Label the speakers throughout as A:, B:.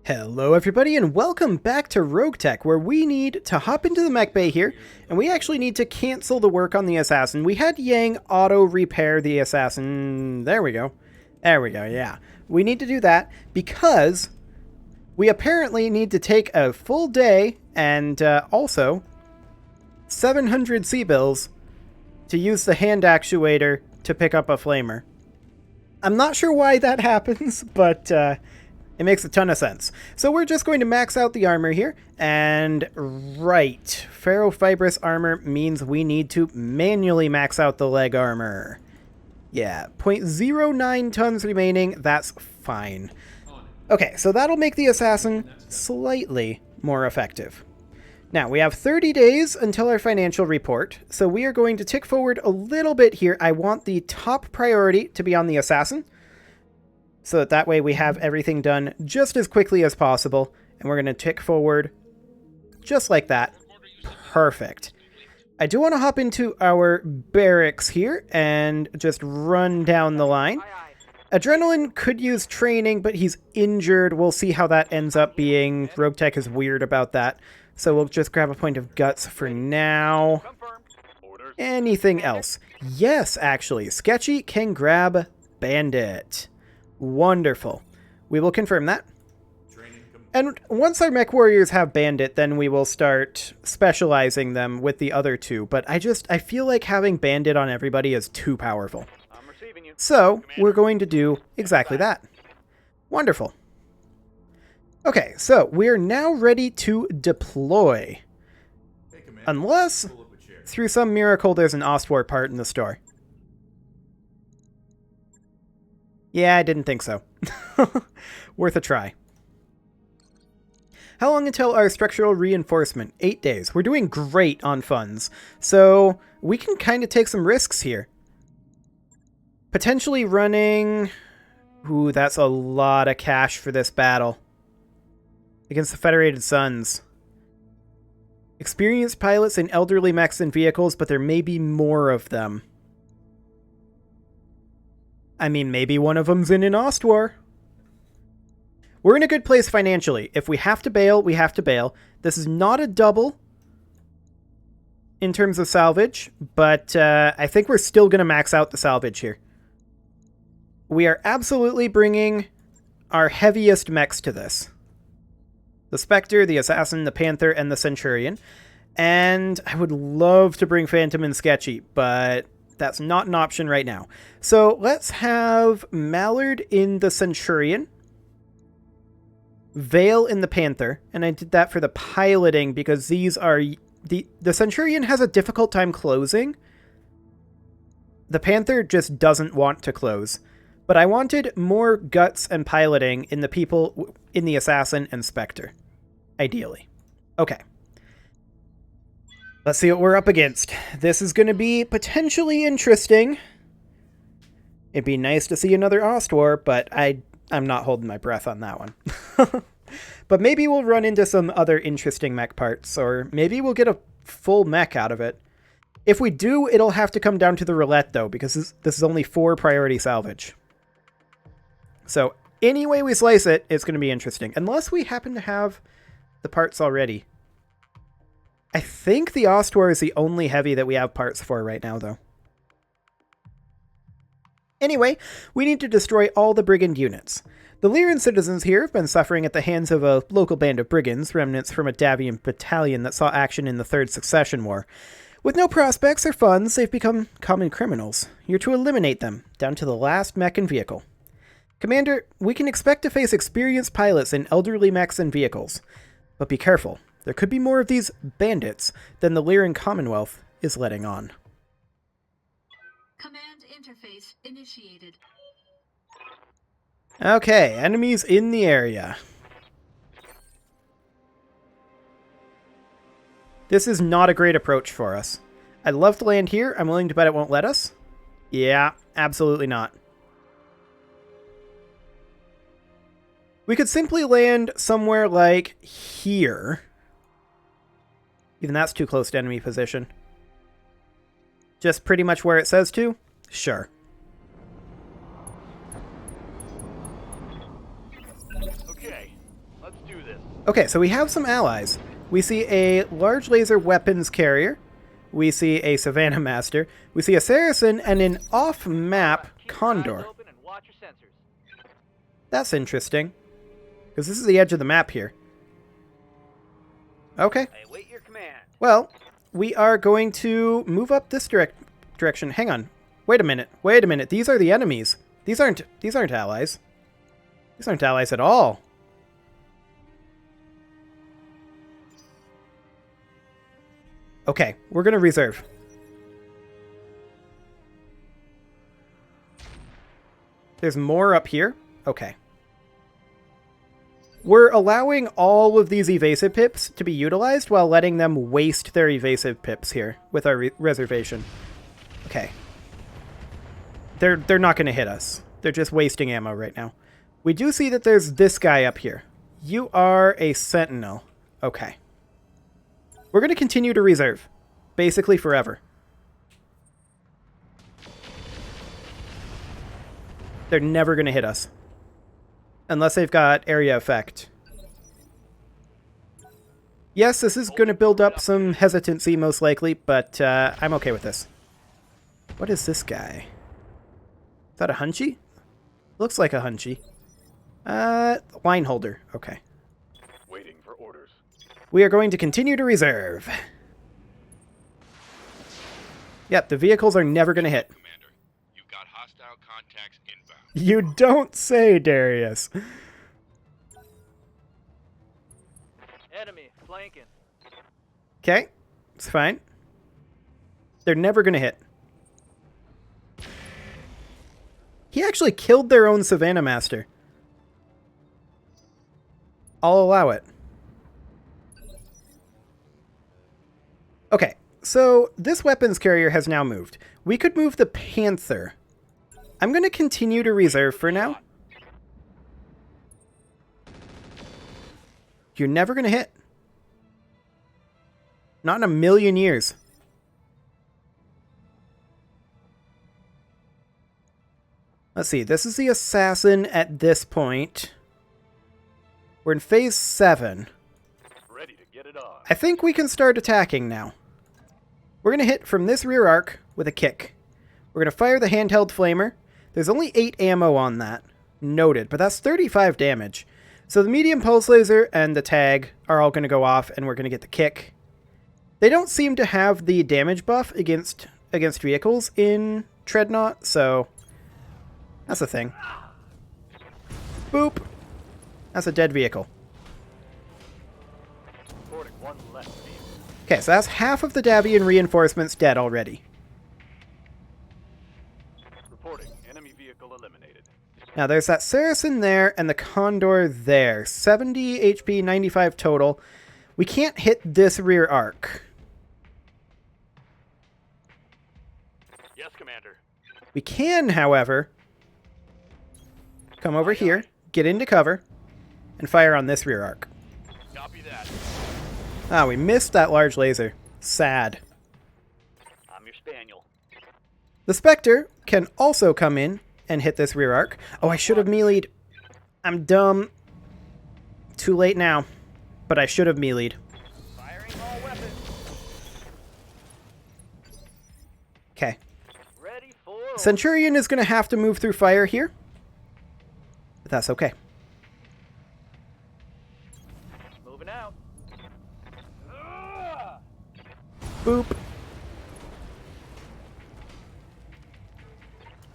A: Hello everybody and welcome back to RogueTech, where we need to hop into the mech bay here, and we actually need to cancel the work on the assassin. We had Yang auto-repair the assassin. There we go. There we go, yeah. We need to do that because we apparently need to take a full day and also 700 C-bills to use the hand actuator to pick up a flamer. I'm not sure why that happens, but it makes a ton of sense. So we're just going to max out the armor here. And right, ferrofibrous armor means we need to manually max out the leg armor. Yeah, 0.09 tons remaining. That's fine. Okay, so that'll make the assassin slightly more effective. Now, we have 30 days until our financial report, so we are going to tick forward a little bit here. I want the top priority to be on the assassin, so that way we have everything done just as quickly as possible, and we're going to tick forward just like that. Perfect. I do want to hop into our barracks here and just run down the line. Adrenaline could use training, but he's injured. We'll see how that ends up being. RogueTech is weird about that. So we'll just grab a point of guts for now. Anything else? Yes, actually. Sketchy can grab Bandit. Wonderful. We will confirm that. And once our mech warriors have Bandit, then we will start specializing them with the other two. But I feel like having Bandit on everybody is too powerful. So we're going to do exactly that. Wonderful. Okay, so we're now ready to deploy. Unless, through some miracle, there's an Ostwar part in the store. Yeah, I didn't think so. Worth a try. How long until our structural reinforcement? 8 days. We're doing great on funds, so we can kind of take some risks here. Potentially running... Ooh, that's a lot of cash for this battle. Against the Federated Suns. Experienced pilots in elderly mechs and vehicles, but there may be more of them. I mean, maybe one of them's in an Ostwar. We're in a good place financially. If we have to bail, we have to bail. This is not a double in terms of salvage, but I think we're still going to max out the salvage here. We are absolutely bringing our heaviest mechs to this. The Spectre, the Assassin, the Panther, and the Centurion. And I would love to bring Phantom and Sketchy, but that's not an option right now. So let's have Mallard in the Centurion, Vale in the Panther, and I did that for the piloting because these are... The Centurion has a difficult time closing. The Panther just doesn't want to close. But I wanted more guts and piloting in the people in the Assassin and Spectre. Ideally. Okay. Let's see what we're up against. This is going to be potentially interesting. It'd be nice to see another Ostwar, but I'm not holding my breath on that one. But maybe we'll run into some other interesting mech parts, or maybe we'll get a full mech out of it. If we do, it'll have to come down to the roulette, though, because this is only 4 priority salvage. So any way we slice it, it's going to be interesting. Unless we happen to have the parts already. I think the Ostwar is the only heavy that we have parts for right now, though. Anyway, we need to destroy all the brigand units. The Lyran citizens here have been suffering at the hands of a local band of brigands, remnants from a Davian battalion that saw action in the Third Succession War. With no prospects or funds, they've become common criminals. You're to eliminate them, down to the last mech and vehicle. Commander, we can expect to face experienced pilots in elderly mechs and vehicles. But be careful. There could be more of these bandits than the Lyran Commonwealth is letting on.
B: Command interface initiated.
A: Okay, enemies in the area. This is not a great approach for us. I'd love to land here. I'm willing to bet it won't let us. Yeah, absolutely not. We could simply land somewhere like here. Even that's too close to enemy position. Just pretty much where it says to? Sure.
C: Okay, let's
A: Okay, so we have some allies. We see a large laser weapons carrier. We see a Savannah Master. We see a Saracen and an off-map Condor. That's interesting. Because this is the edge of the map here. Okay.
C: I await your command.
A: Well, we are going to move up this direction. Hang on. Wait a minute. Wait a minute. These are the enemies. These aren't allies. These aren't allies at all. Okay, we're going to reserve. There's more up here? Okay. We're allowing all of these evasive pips to be utilized while letting them waste their evasive pips here with our reservation. Okay. They're not going to hit us. They're just wasting ammo right now. We do see that there's this guy up here. You are a sentinel. Okay. We're going to continue to reserve. Basically forever. They're never going to hit us. Unless they've got area effect. Yes, this is going to build up some hesitancy most likely, but I'm okay with this. What is this guy? Is that a Hunchy? Looks like a Hunchy. Line holder. Okay.
D: Waiting for orders.
A: We are going to continue to reserve. Yep, the vehicles are never going to hit.
D: Commander, you've got hostile contacts inbound.
A: You don't say, Darius.
C: Enemy flanking.
A: Okay, it's fine. They're never going to hit. He actually killed their own Savannah Master. I'll allow it. Okay, so this weapons carrier has now moved. We could move the Panther. I'm going to continue to reserve for now. You're never going to hit. Not in a million years. Let's see, this is the assassin at this point. We're in phase 7.
D: Ready to get it on.
A: I think we can start attacking now. We're going to hit from this rear arc with a kick. We're going to fire the handheld flamer. There's only 8 ammo on that. Noted, but that's 35 damage. So the medium pulse laser and the tag are all going to go off, and we're going to get the kick. They don't seem to have the damage buff against vehicles in Treadnought, so that's a thing. Boop. That's a dead vehicle.
D: Reporting one less vehicle.
A: Okay, so that's half of the Davian reinforcements dead already.
D: Reporting enemy vehicle eliminated.
A: Now there's that Saracen there and the Condor there. 70 HP, 95 total. We can't hit this rear arc.
D: Yes, Commander.
A: We can, however, come over here, get into cover, and fire on this rear arc.
D: Copy that.
A: Ah, we missed that large laser. Sad.
C: I'm your spaniel.
A: The Spectre can also come in and hit this rear arc. Oh, I should have melee'd. I'm dumb. Too late now. But I should have melee'd.
C: Firing all weapons.
A: Okay.
C: Ready for
A: Centurion is going to have to move through fire here. But that's okay.
C: moving out.
A: Boop.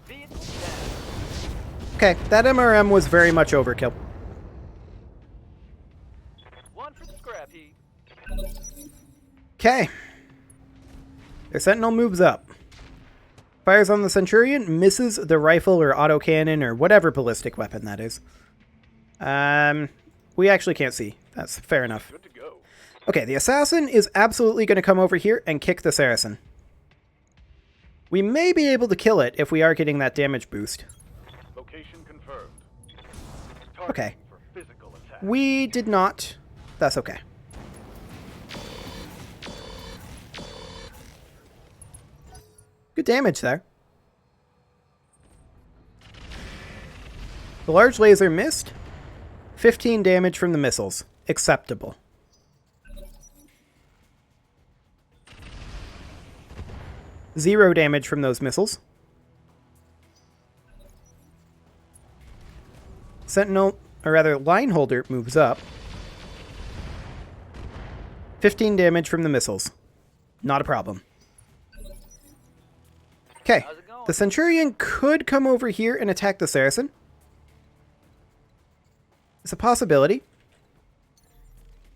C: Vehicle down.
A: Okay, that MRM was very much overkill.
C: One for the scrap heap.
A: Okay. Their Sentinel moves up. Fires on the Centurion, misses the rifle or autocannon or whatever ballistic weapon that is. We actually can't see. That's fair enough.
D: Good to go.
A: Okay, the Assassin is absolutely going to come over here and kick the Saracen. We may be able to kill it if we are getting that damage boost.
D: Location confirmed.
A: Okay.
D: For physical attack.
A: We did not. That's okay. Good damage there. The large laser missed. 15 damage from the missiles. acceptable. Zero damage from those missiles. Sentinel, or rather line holder, moves up. 15 damage from the missiles. Not a problem. Okay,
C: How's it going?
A: the Centurion could come over here and attack the Saracen. It's a possibility.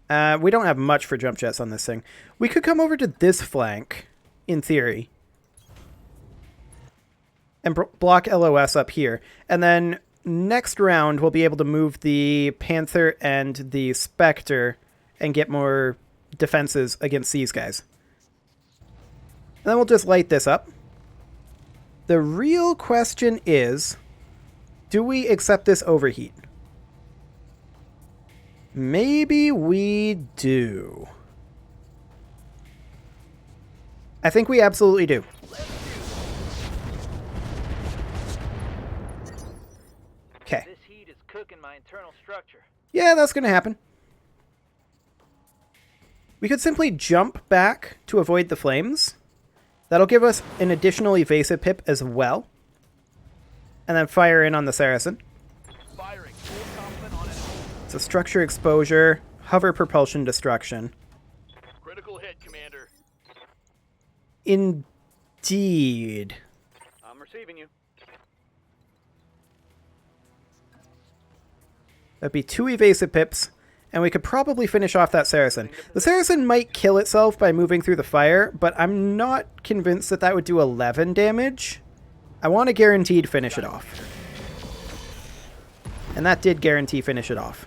A: We don't have much for jump jets on this thing. We could come over to this flank, in theory, and block LOS up here. And then next round, we'll be able to move the Panther and the Spectre and get more defenses against these guys. And then we'll just light this up. The real question is, do we accept this overheat? Maybe we do. I think we absolutely do. Okay.
C: This heat is cooking my internal structure.
A: Yeah, that's going to happen. We could simply jump back to avoid the flames. That'll give us an additional evasive pip as well. And then fire in on the Saracen.
D: Firing. Full complement on enemy.
A: So structure exposure, hover propulsion destruction.
D: Critical hit, Commander.
A: Indeed.
C: I'm receiving you.
A: That'd be 2 evasive pips, and we could probably finish off that Saracen. The Saracen might kill itself by moving through the fire, but I'm not convinced that that would do 11 damage. I want to guaranteed finish it off. And that did guarantee finish it off.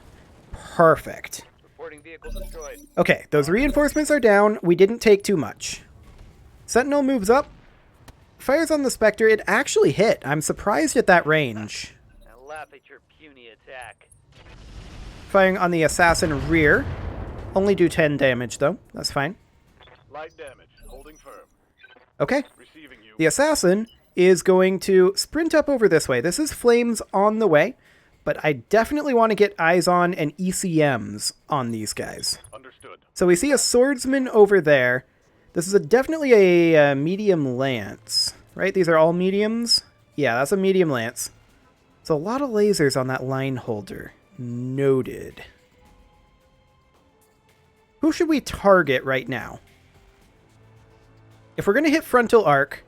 A: Perfect.
C: Reporting vehicle destroyed.
A: Okay, those reinforcements are down. We didn't take too much. Sentinel moves up. Fires on the Spectre. It actually hit. I'm surprised at that range.
C: Now laugh at your puny attack.
A: Firing on the Assassin rear. Only do 10 damage, though. That's fine.
D: Light damage. Holding firm.
A: Okay.
D: Receiving you.
A: The Assassin is going to sprint up over this way. This is flames on the way, but I definitely want to get eyes on and ECMs on these guys.
D: Understood.
A: So we see a swordsman over there. This is definitely a medium lance, right? These are all mediums? Yeah, that's a medium lance. So a lot of lasers on that line holder. Noted. Who should we target right now? If we're going to hit frontal arc,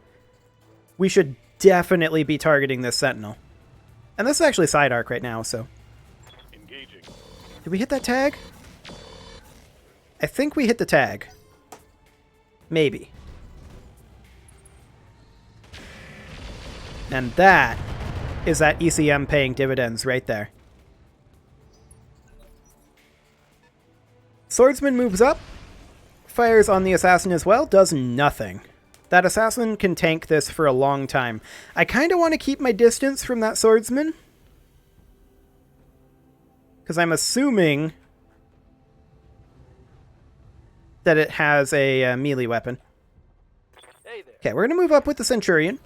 A: we should definitely be targeting this Sentinel. And this is actually side arc right now, so...
D: Engaging.
A: Did we hit that tag? I think we hit the tag. Maybe. And that is that ECM paying dividends right there. Swordsman moves up, fires on the Assassin as well, does nothing. That Assassin can tank this for a long time. I kind of want to keep my distance from that Swordsman, because I'm assuming that it has a melee weapon.
C: Hey there.
A: Okay, we're going to move up with the Centurion,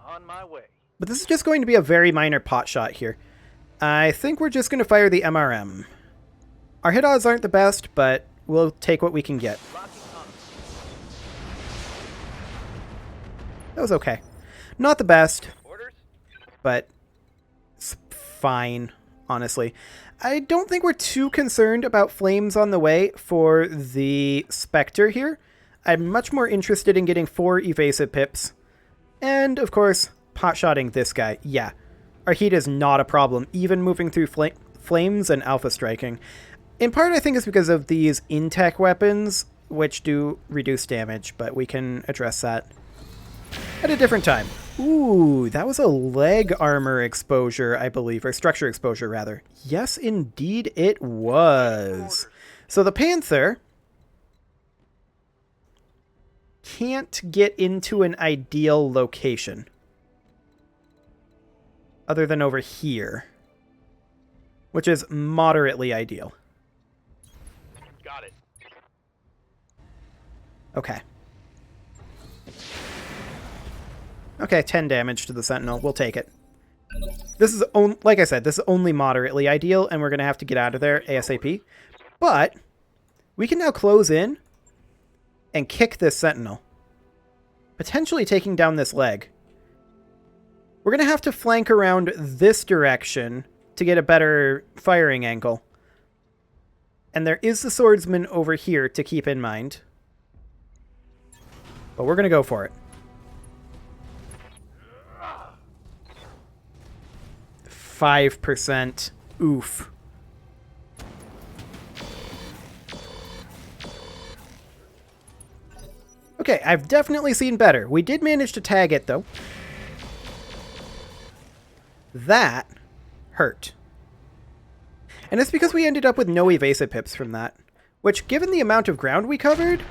C: On my way.
A: but this is just going to be a very minor pot shot here. I think we're just going to fire the MRM. Our hit odds aren't the best, but we'll take what we can get.
C: Locking on.
A: That was okay. Not the best,
C: Orders?
A: but it's fine, honestly. I don't think we're too concerned about flames on the way for the Spectre here. I'm much more interested in getting 4 evasive pips. And, of course, pot-shotting this guy. Yeah, our heat is not a problem, even moving through flames and alpha striking. In part, I think it's because of these in-tech weapons, which do reduce damage, but we can address that at a different time. Ooh, that was a leg armor exposure, I believe, or structure exposure, rather. Yes, indeed it was. So the Panther can't get into an ideal location other than over here, which is moderately ideal.
D: Got it.
A: Okay. Okay, 10 damage to the Sentinel. We'll take it. This is, like I said, this is only moderately ideal, and we're going to have to get out of there ASAP. But we can now close in and kick this sentinel, potentially taking down this leg. We're going to have to flank around this direction to get a better firing angle. And there is the swordsman over here to keep in mind. But we're going to go for it. 5%. Oof. Okay, I've definitely seen better. We did manage to tag it, though. That hurt. And it's because we ended up with no evasive pips from that. Which, given the amount of ground we covered,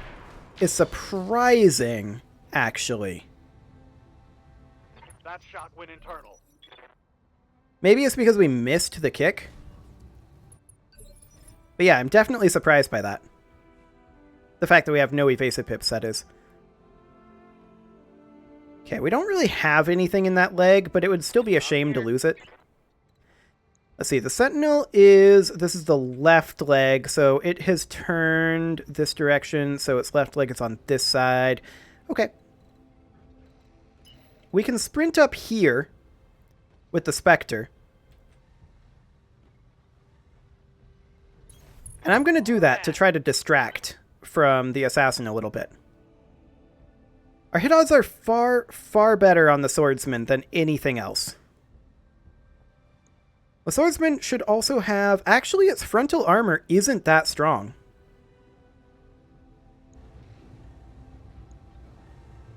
A: is surprising, actually.
D: That shot went internal.
A: Maybe it's because we missed the kick. But yeah, I'm definitely surprised by that. The fact that we have no evasive pips, that is. Okay, we don't really have anything in that leg, but it would still be a shame to lose it. Let's see, the sentinel is... This is the left leg, so it has turned this direction, so its left leg is on this side. Okay. We can sprint up here with the Spectre. And I'm going to do that to try to distract from the assassin a little bit. Our hit odds are far, far better on the swordsman than anything else. The swordsman should also have... Actually, its frontal armor isn't that strong.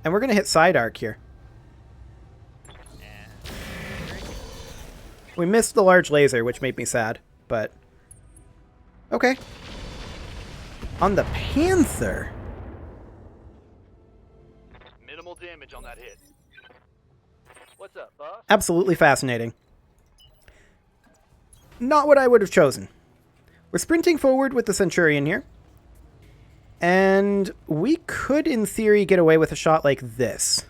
A: And we're going to hit side arc here. We missed the large laser, which made me sad, but... Okay. On the Panther...
D: Minimal damage on that hit.
C: What's up, boss?
A: Absolutely fascinating. Not what I would have chosen. We're sprinting forward with the Centurion here. And we could, in theory, get away with a shot like this.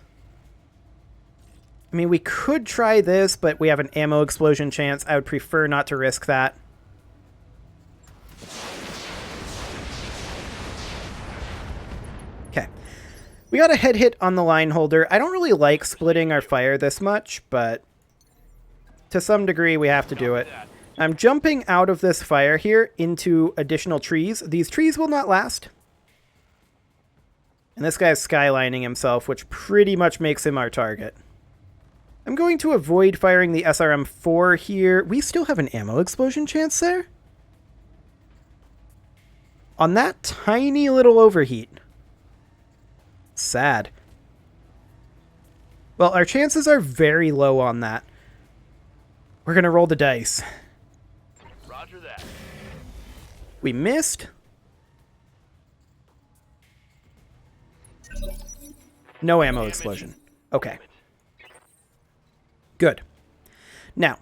A: I mean, we could try this, but we have an ammo explosion chance. I would prefer not to risk that. Okay. We got a head hit on the line holder. I don't really like splitting our fire this much, but to some degree we have to do it. I'm jumping out of this fire here into additional trees. These trees will not last. And this guy's skylining himself, which pretty much makes him our target. I'm going to avoid firing the SRM-4 here. We still have an ammo explosion chance there? On that tiny little overheat. Sad. Well, our chances are very low on that. We're going to roll the dice.
D: Roger that.
A: We missed. No ammo explosion. Okay. Good. Now,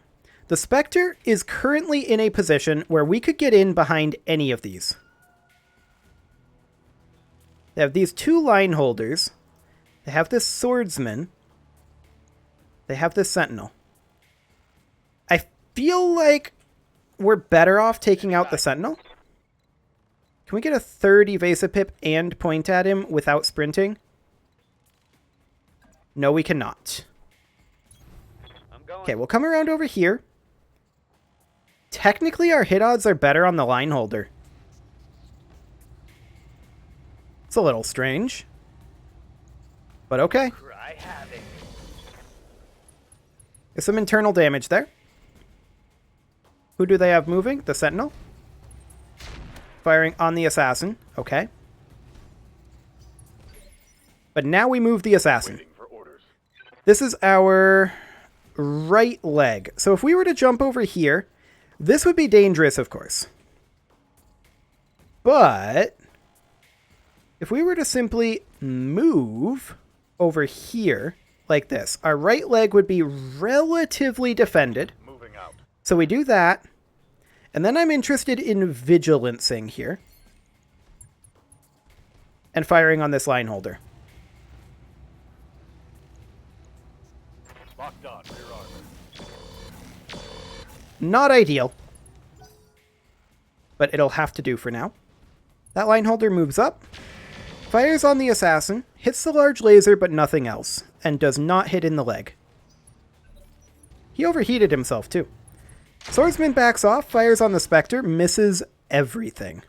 A: the Spectre is currently in a position where we could get in behind any of these. They have these two line holders. They have this swordsman. They have this sentinel. I feel like we're better off taking out the sentinel. Can we get a third evasive pip and point at him without sprinting? No, we cannot.
C: I'm going.
A: Okay, we'll come around over here. Technically, our hit odds are better on the line holder. It's a little strange. But okay.
C: Cry havoc.
A: There's some internal damage there. Who do they have moving? The sentinel. Firing on the assassin. Okay. But now we move the assassin.
D: Waiting for orders.
A: This is our right leg. So if we were to jump over here, this would be dangerous, of course. But if we were to simply move over here like this, our right leg would be relatively defended.
D: Moving out.
A: So we do that. And then I'm interested in vigilancing here. And firing on this line holder.
D: Locked on. Rear armor.
A: Not ideal. but it'll have to do for now. That line holder moves up, fires on the assassin, hits the large laser but nothing else, and does not hit in the leg. He overheated himself too. Swordsman backs off, fires on the Spectre, misses everything.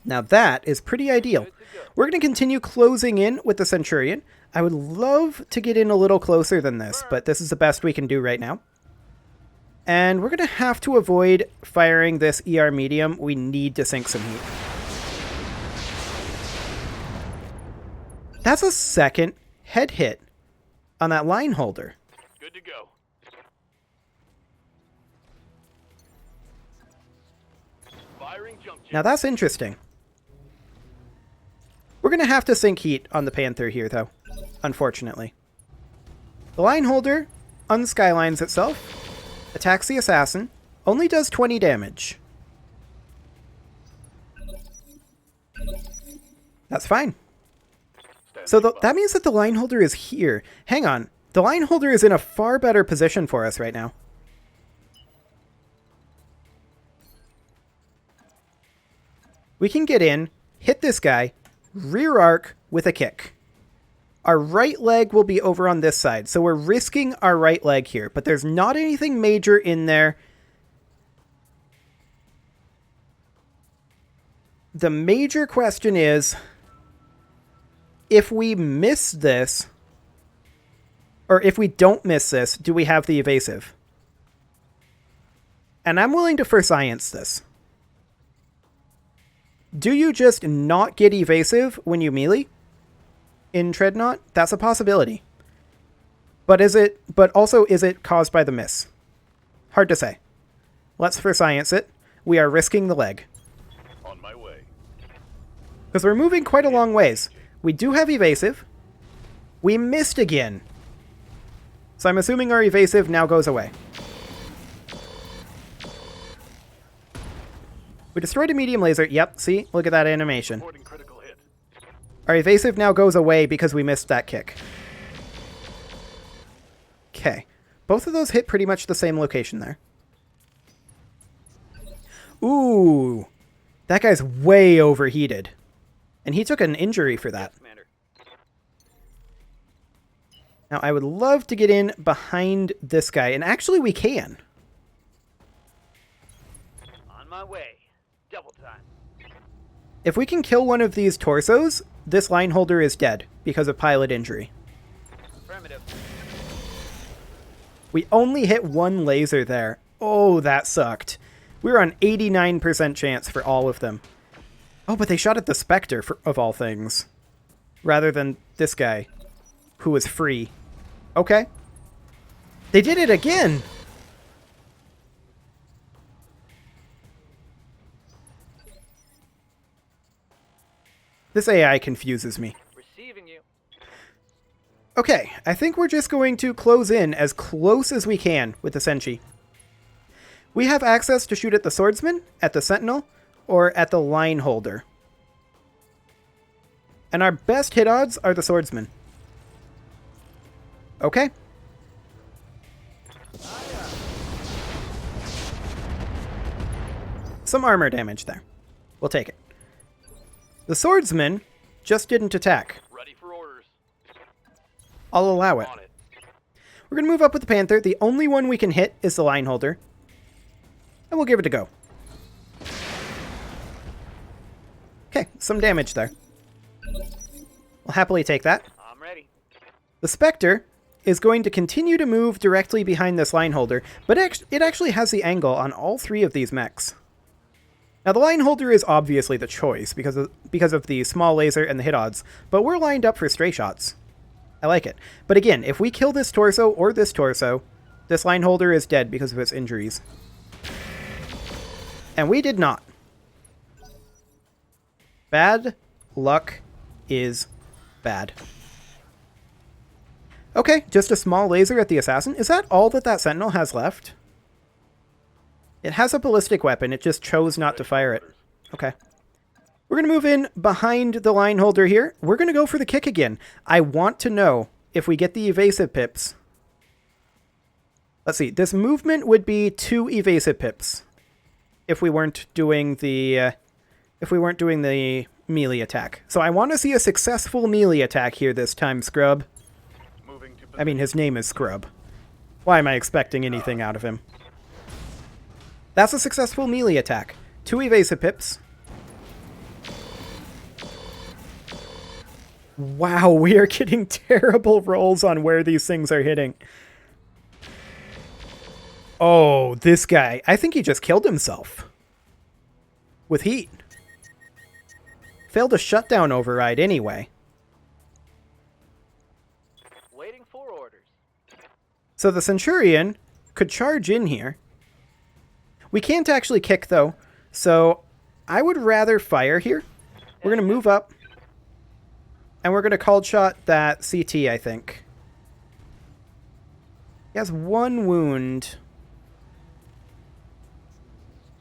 A: Now that is pretty ideal. We're going to continue closing in with the Centurion. I would love to get in a little closer than this, but this is the best we can do right now. And we're going to have to avoid firing this ER medium. We need to sink some heat. That's a second head hit on that line holder.
D: Good to go. Firing jump jet.
A: Now that's interesting. We're going to have to sink heat on the Panther here, though, unfortunately. The line holder unskylines itself, attacks the assassin, only does 20 damage. That's fine. So that means that the line holder is here. Hang on. The line holder is in a far better position for us right now. We can get in, hit this guy, rear arc with a kick. Our right leg will be over on this side, so we're risking our right leg here, but there's not anything major in there. The major question is, if we miss this, or if we don't miss this, do we have the evasive? And I'm willing to for science this. Do you just not get evasive when you melee in Treadnought? That's a possibility. But also is it caused by the miss? Hard to say. Let's for science it. We are risking the leg.
D: On my way.
A: Because we're moving quite a long ways. We do have evasive. We missed again. So I'm assuming our evasive now goes away. We destroyed a medium laser. Yep, see? Look at that animation.
D: Reporting critical hit.
A: Our evasive now goes away because we missed that kick. Okay. Both of those hit pretty much the same location there. Ooh. That guy's way overheated. And he took an injury for that.
C: Commander.
A: Now, I would love to get in behind this guy. And actually, we can.
C: On my way. Double time.
A: If we can kill one of these torsos, this line holder is dead because of pilot injury.
C: Affirmative.
A: We only hit one laser there. Oh, that sucked. We were on 89% chance for all of them. Oh, but they shot at the Spectre, of all things. Rather than this guy, who was free. Okay. They did it again! This AI confuses me.
C: Receiving you.
A: Okay, I think we're just going to close in as close as we can with the Senshi. We have access to shoot at the Swordsman, at the Sentinel, or at the Line Holder. And our best hit odds are the Swordsman. Okay. Some armor damage there. We'll take it. The Swordsman just didn't attack.
D: Ready for orders.
A: I'll allow it.
D: On it.
A: We're going to move up with the Panther. The only one we can hit is the Line Holder. And we'll give it a go. Okay, some damage there. We'll happily take that.
C: I'm ready.
A: The Spectre is going to continue to move directly behind this line holder, but it actually has the angle on all three of these mechs. Now, the line holder is obviously the choice because of the small laser and the hit odds, but we're lined up for stray shots. I like it. But again, if we kill this torso or this torso, this line holder is dead because of its injuries. And we did not. Bad luck is bad. Okay, just a small laser at the assassin. Is that all that Sentinel has left? It has a ballistic weapon. It just chose not to fire it. Okay. We're going to move in behind the line holder here. We're going to go for the kick again. I want to know if we get the evasive pips. Let's see. This movement would be 2 evasive pips if we weren't doing the melee attack. So I want to see a successful melee attack here this time, Scrub.
D: Moving to
A: I mean, his name is Scrub. Why am I expecting anything out of him? That's a successful melee attack. 2 evasive pips. Wow, we are getting terrible rolls on where these things are hitting. Oh, this guy. I think he just killed himself. With heat. Failed a shutdown override anyway.
C: Waiting for orders.
A: So the Centurion could charge in here. We can't actually kick, though. So I would rather fire here. We're going to move up. And we're going to cold shot that CT, I think. He has 1 wound.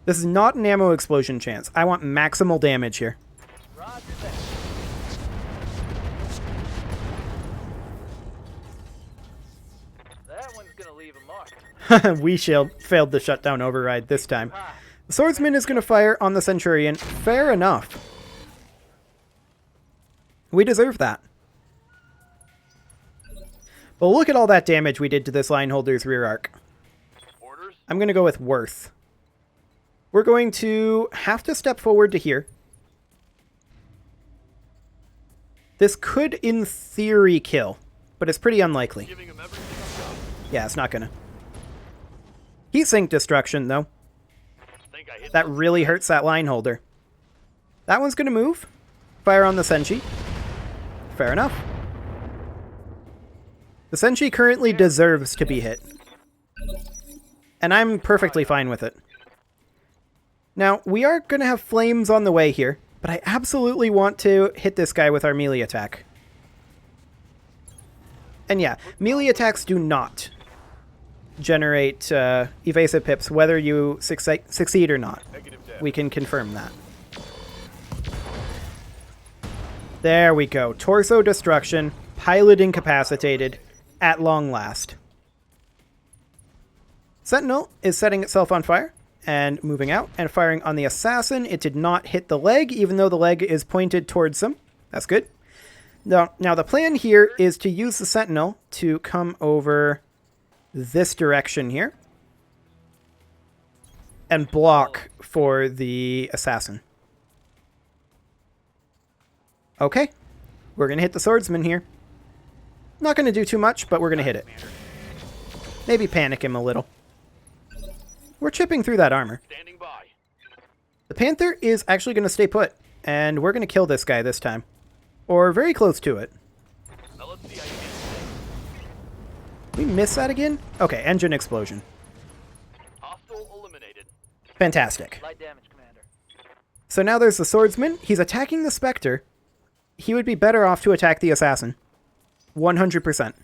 A: This is not an ammo explosion chance. I want maximal damage here.
C: Roger that. That one's gonna leave a mark.
A: We failed the shutdown override this time. The Swordsman is going to fire on the Centurion. Fair enough. We deserve that. But look at all that damage we did to this line holder's rear arc.
D: orders.
A: I'm going to go with worth. We're going to have to step forward to here. This could, in theory, kill, but it's pretty unlikely.
D: Giving him everything I've got.
A: Yeah, it's not gonna. Heat sink destruction, though.
D: Think I hit
A: That really hurts that line holder. That one's gonna move. Fire on the Senshi. Fair enough. The Senshi currently deserves to be hit. And I'm perfectly fine with it. Now, we are going to have flames on the way here, but I absolutely want to hit this guy with our melee attack. And yeah, melee attacks do not generate evasive pips, whether you succeed or not.
D: negative damage.
A: We can confirm that. There we go. Torso destruction, pilot incapacitated, at long last. Sentinel is setting itself on fire and moving out and firing on the assassin. It did not hit the leg, even though the leg is pointed towards him. That's good. Now the plan here is to use the Sentinel to come over this direction here and block for the assassin. Okay. We're going to hit the swordsman here. Not going to do too much, but we're going to hit it. Maybe panic him a little. We're chipping through that armor.
D: Standing by.
A: The Panther is actually going to stay put, and we're going to kill this guy this time. Or very close to it.
D: Now let's see how you get.
A: We miss that again? Okay, engine explosion.
D: Hostile eliminated.
A: Fantastic.
C: Light damage, Commander.
A: So now there's the swordsman. He's attacking the Spectre. He would be better off to attack the assassin. 100%.
C: Standing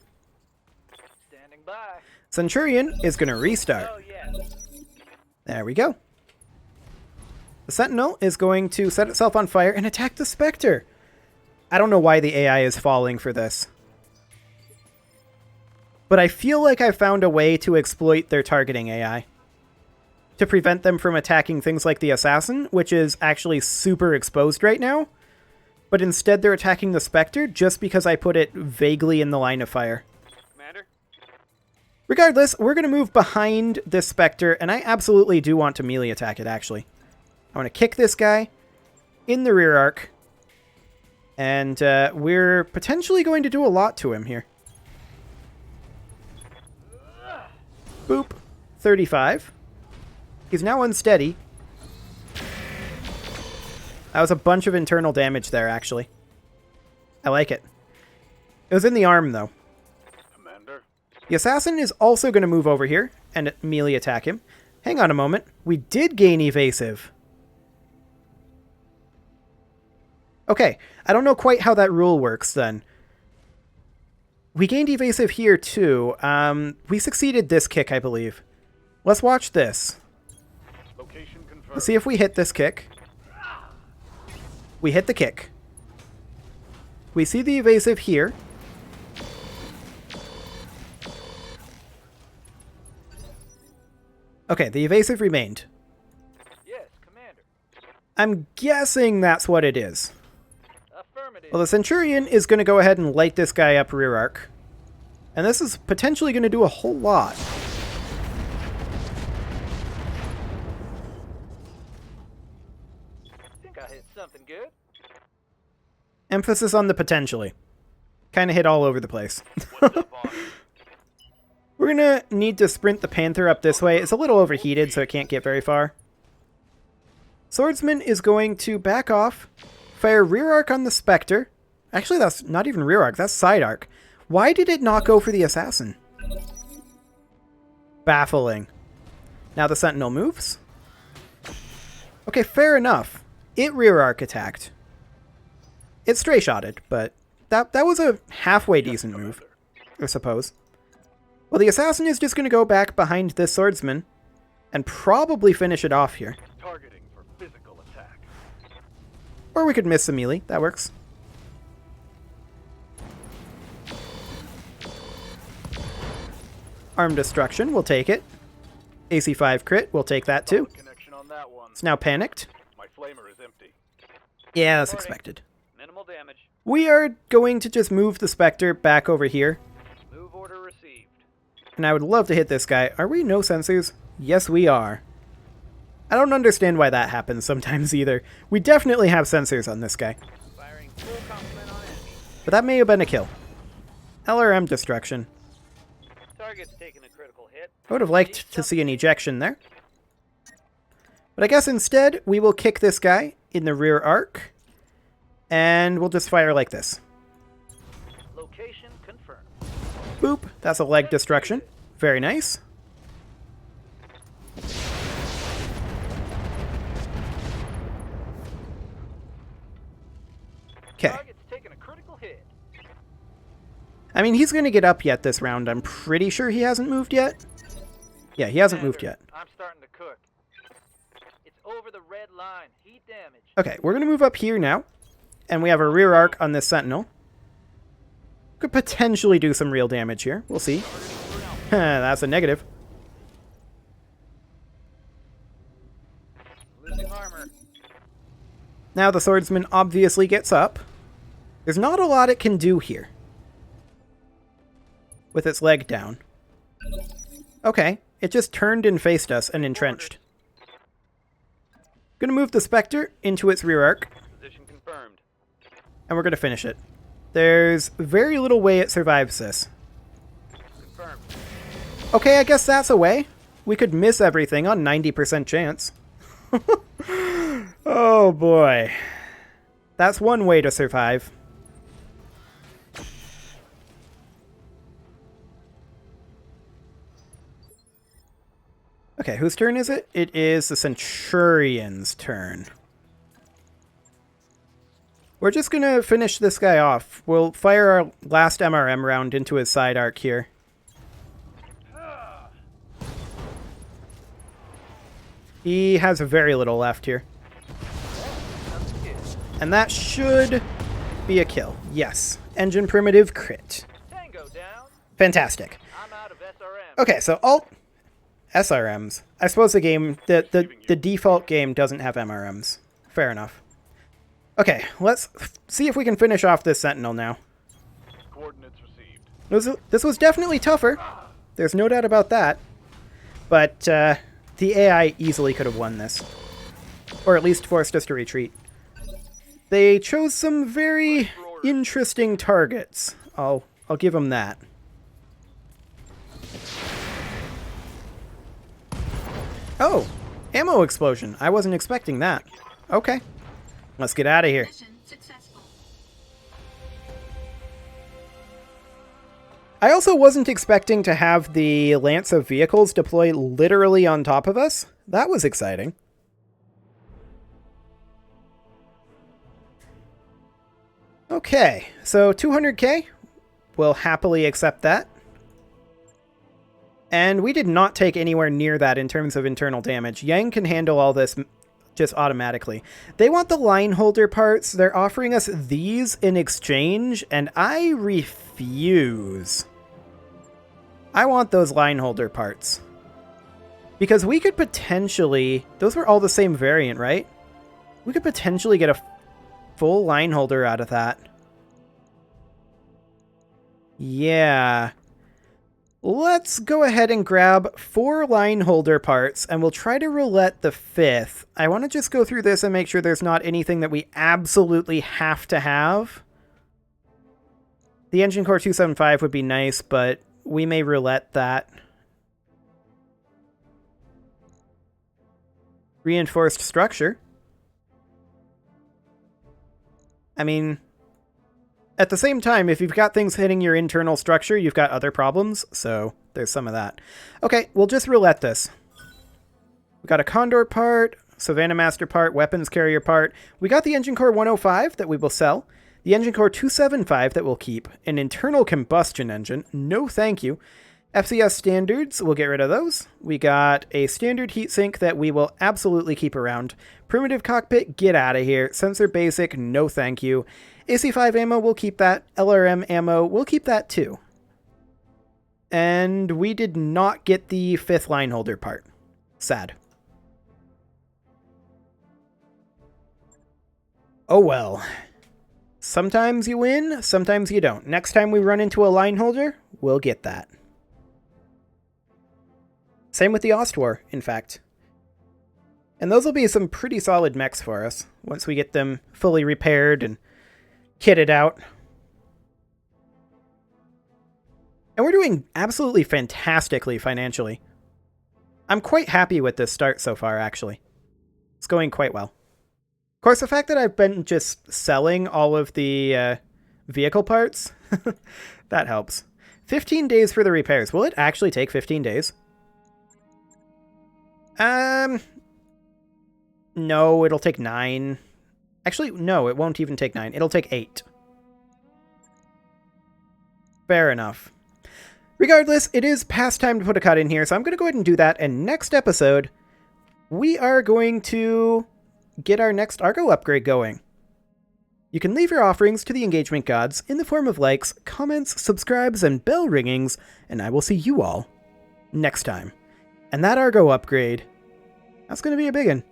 C: by.
A: Centurion is going to restart.
C: Oh, yeah.
A: There we go. The Sentinel is going to set itself on fire and attack the Spectre. I don't know why the AI is falling for this. But I feel like I found a way to exploit their targeting AI. To prevent them from attacking things like the Assassin, which is actually super exposed right now. But instead they're attacking the Spectre just because I put it vaguely in the line of fire.
C: Commander?
A: Regardless, we're going to move behind this Spectre, and I absolutely do want to melee attack it, actually. I want to kick this guy in the rear arc. And we're potentially going to do a lot to him here. Boop. 35. He's now unsteady. That was a bunch of internal damage there, actually. I like it. It was in the arm, though.
D: Commander.
A: The assassin is also going to move over here and melee attack him. Hang on a moment. We did gain evasive. Okay, I don't know quite how that rule works, then. We gained evasive here, too. We succeeded this kick, I believe. Let's watch this.
D: Location confirmed.
A: Let's see if we hit this kick. We hit the kick. We see the evasive here. Okay, the evasive remained.
C: Yes, Commander.
A: I'm guessing that's what it is.
C: Affirmative.
A: Well, the Centurion is going to go ahead and light this guy up rear arc. And this is potentially going to do a whole lot.
C: Think I hit something good.
A: Emphasis on the potentially. Kind of hit all over the place.
D: What's up, boss?
A: We're going to need to sprint the Panther up this way. It's a little overheated, so it can't get very far. Swordsman is going to back off, fire rear arc on the Spectre. Actually, that's not even rear arc, that's side arc. Why did it not go for the Assassin? Baffling. Now the Sentinel moves. Okay, fair enough. It rear arc attacked. It stray shotted, but that was a halfway decent move, I suppose. Well, the Assassin is just going to go back behind this Swordsman and probably finish it off here.
D: Targeting for physical attack.
A: Or we could miss the melee. That works. Arm Destruction, we'll take it. AC5 crit, we'll take that too.
D: Connection on that one.
A: It's now panicked.
D: My flamer is empty.
A: Yeah, that's expected.
C: Minimal damage.
A: We are going to just move the Spectre back over here.
C: Move order received.
A: And I would love to hit this guy. Are we no sensors? Yes, we are. I don't understand why that happens sometimes either. We definitely have sensors on this guy.
C: Firing full complement on enemy.
A: But that may have been a kill. LRM Destruction.
C: Target's taking a critical hit.
A: I would have liked to see an ejection there. But I guess instead, we will kick this guy in the rear arc. And we'll just fire like this.
C: Location confirmed.
A: Boop. That's a leg destruction. Very nice. Okay.
C: Target's taking a critical hit.
A: I mean, he's going to get up yet this round. I'm pretty sure he hasn't moved yet. Yeah, he hasn't moved yet.
C: I'm starting to cook. It's over the red line. Heat damage.
A: Okay, we're going to move up here now. And we have a rear arc on this Sentinel. Could potentially do some real damage here. We'll see. That's a negative.
C: Losing armor.
A: Now the Swordsman obviously gets up. There's not a lot it can do here. With its leg down. Okay, it just turned and faced us and entrenched. Gonna move the Spectre into its rear arc.
C: Position confirmed.
A: And we're gonna finish it. There's very little way it survives this.
C: Confirmed.
A: Okay, I guess that's a way. We could miss everything on 90% chance. Oh boy. That's one way to survive. Okay, whose turn is it? It is the Centurion's turn. We're just gonna finish this guy off. We'll fire our last MRM round into his side arc here. He has very little left here. And that should be a kill. Yes. Engine primitive crit.
C: Tango down.
A: Fantastic.
C: I'm out of SRM.
A: Okay, so alt SRMs. I suppose the default game doesn't have MRMs. Fair enough. Okay, let's see if we can finish off this Sentinel now.
D: Coordinates received.
A: This was definitely tougher. There's no doubt about that. But the AI easily could have won this. Or at least forced us to retreat. They chose some very interesting targets. I'll give them that. Oh, ammo explosion. I wasn't expecting that. Okay. Let's get out of here.
B: Mission successful.
A: I also wasn't expecting to have the Lance of Vehicles deploy literally on top of us. That was exciting. Okay, so 200k. We'll happily accept that. And we did not take anywhere near that in terms of internal damage. Yang can handle all this just automatically. They want the line holder parts. They're offering us these in exchange, and I refuse. I want those line holder parts. Because we could potentially... Those were all the same variant, right? We could potentially get a full line holder out of that. Yeah. Let's go ahead and grab 4 line holder parts, and we'll try to roulette the 5th. I want to just go through this and make sure there's not anything that we absolutely have to have. The engine core 275 would be nice, but we may roulette that. Reinforced structure. I mean, at the same time, if you've got things hitting your internal structure, you've got other problems, so there's some of that. Okay, we'll just roulette this. We got a Condor part, Savannah Master part, weapons carrier part. We got the engine core 105 that we will sell. The engine core 275 that we'll keep. An internal combustion engine. No thank you. FCS standards, we'll get rid of those. We got a standard heatsink that we will absolutely keep around. Primitive cockpit, get out of here. Sensor basic, no thank you. AC-5 ammo, we'll keep that. LRM ammo, we'll keep that too. And we did not get the 5th line holder part. Sad. Oh well. Sometimes you win, sometimes you don't. Next time we run into a line holder, we'll get that. Same with the Ostwar, in fact. And those will be some pretty solid mechs for us, once we get them fully repaired and kitted out. And we're doing absolutely fantastically financially. I'm quite happy with this start so far, actually. It's going quite well. Of course, the fact that I've been just selling all of the vehicle parts, that helps. 15 days for the repairs. Will it actually take 15 days? No, it'll take 9. Actually, no, it won't even take 9. It'll take 8. Fair enough. Regardless, it is past time to put a cut in here, so I'm going to go ahead and do that, and next episode, we are going to get our next Argo upgrade going. You can leave your offerings to the engagement gods in the form of likes, comments, subscribes, and bell ringings, and I will see you all next time. And that Argo upgrade, that's going to be a big one.